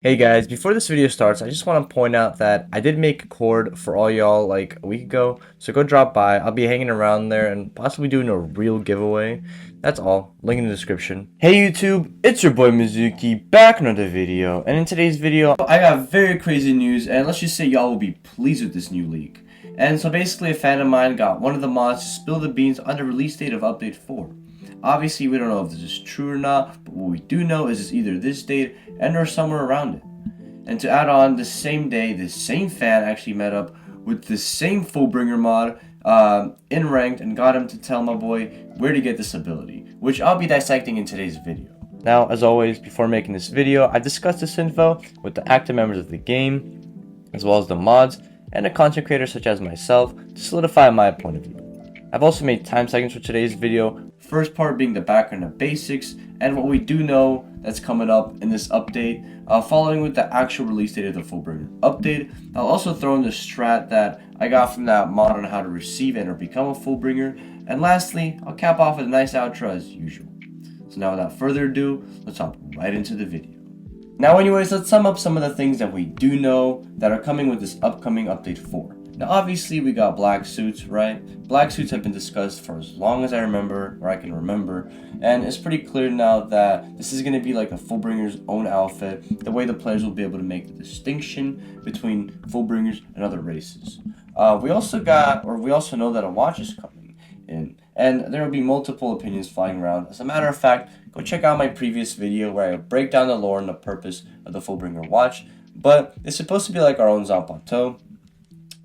Hey guys, before this video starts, I just want to point out that I did make a chord for all y'all like a week ago, so go drop by. I'll be hanging around there and possibly doing a real giveaway. That's all. Link in the description. Hey YouTube, it's your boy Mizuki back in another video, and in today's video, I got very crazy news, and let's just say y'all will be pleased with this new leak. And so basically, a fan of mine got one of the mods to spill the beans on the release date of Update 4. Obviously, we don't know if this is true or not, but what we do know is it's either this date and or somewhere around it. And to add on, the same day, this same fan actually met up with the same Fullbringer mod in ranked and got him to tell my boy where to get this ability, which I'll be dissecting in today's video. Now, as always, before making this video, I discussed this info with the active members of the game, as well as the mods, and a content creator such as myself to solidify my point of view. I've also made time segments for today's video, first part being the background of basics and what we do know that's coming up in this update, following with the actual release date of the Fullbringer update. I'll also throw in the strat that I got from that mod on how to receive and or become a Fullbringer, and lastly, I'll cap off with a nice outro as usual. So now without further ado, let's hop right into the video. Now anyways, let's sum up some of the things that we do know that are coming with this upcoming update 4. Now obviously we got black suits, right? Black suits have been discussed for as long as I remember, or I can remember, and it's pretty clear now that this is going to be like a Fullbringer's own outfit, the way the players will be able to make the distinction between Fullbringers and other races. We also know that a watch is coming in, and there will be multiple opinions flying around. As a matter of fact, go check out my previous video where I break down the lore and the purpose of the Fullbringer watch, but it's supposed to be like our own Zanpakuto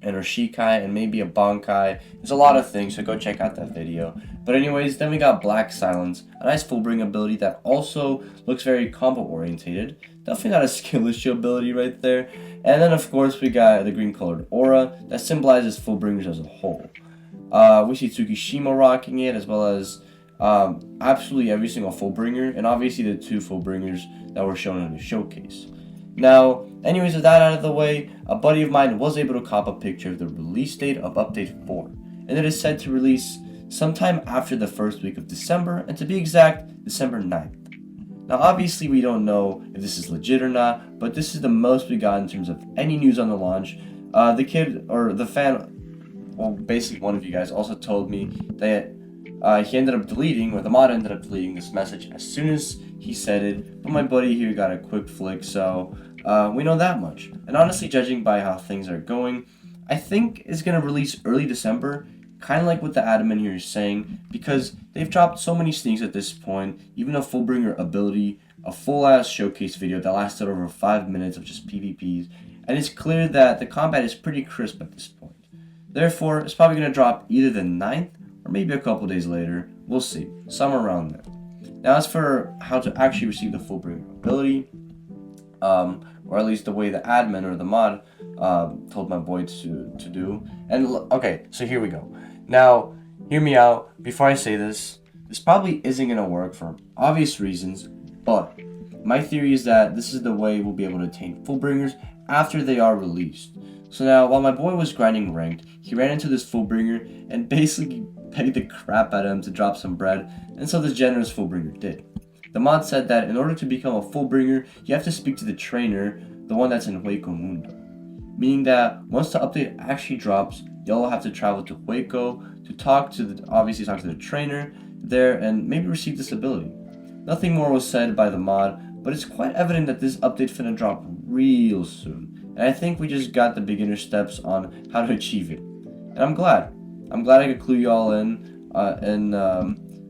and Shikai and maybe a Bankai. There's a lot of things, so go check out that video. But anyways, then we got Black Silence, a nice Fullbringer ability that also looks very combo orientated. Definitely not a skill issue ability right there. And then of course we got the green colored aura that symbolizes Fullbringers as a whole. We see Tsukishima rocking it, as well as absolutely every single Fullbringer, and obviously the two Fullbringers that were shown in the showcase. Now, anyways, with that out of the way, a buddy of mine was able to cop a picture of the release date of Update 4, and it is set to release sometime after the first week of December, and to be exact, December 9th. Now, obviously, we don't know if this is legit or not, but this is the most we got in terms of any news on the launch. The kid, or the fan, well, basically one of you guys also told me that he ended up deleting, or the mod ended up deleting this message as soon as he said it, but my buddy here got a quick flick, so we know that much. And honestly, judging by how things are going, I think it's going to release early December, kind of like what the admin here is saying, because they've dropped so many sneaks at this point, even a Fullbringer ability, a full-ass showcase video that lasted over 5 minutes of just PvPs, and it's clear that the combat is pretty crisp at this point. Therefore, it's probably going to drop either the 9th, or maybe a couple days later. We'll see. Somewhere around there. Now, as for how to actually receive the Fullbringer ability, or at least the way the admin or the mod told my boy to do. And okay, so here we go. Now, hear me out. Before I say this, this probably isn't going to work for obvious reasons, but my theory is that this is the way we'll be able to attain Fullbringers after they are released. So now, while my boy was grinding ranked, he ran into this Fullbringer and basically begged the crap out of him to drop some bread, and so this generous Fullbringer did. The mod said that in order to become a Fullbringer, you have to speak to the trainer, the one that's in Hueco Mundo. Meaning that once the update actually drops, y'all will have to travel to Hueco to talk to the trainer there and maybe receive this ability. Nothing more was said by the mod, but it's quite evident that this update finna drop real soon. And I think we just got the beginner steps on how to achieve it. And I'm glad I could clue y'all in,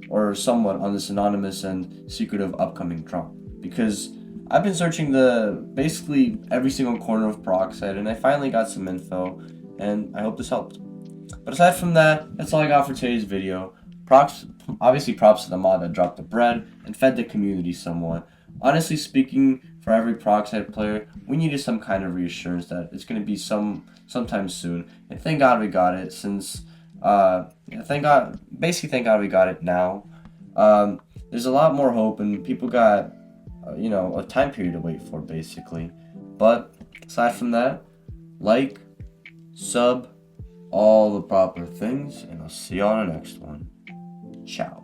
or somewhat on this anonymous and secretive upcoming drop. Because I've been searching basically every single corner of Peroxide, and I finally got some info, and I hope this helped. But aside from that, that's all I got for today's video. Obviously props to the mod that dropped the bread and fed the community somewhat. Honestly speaking, for every Peroxide player, we needed some kind of reassurance that it's going to be sometime soon. And thank God we got it, thank God we got it now. There's a lot more hope, and people got, a time period to wait for, basically. But aside from that, like, sub, all the proper things, and I'll see you on the next one. Ciao.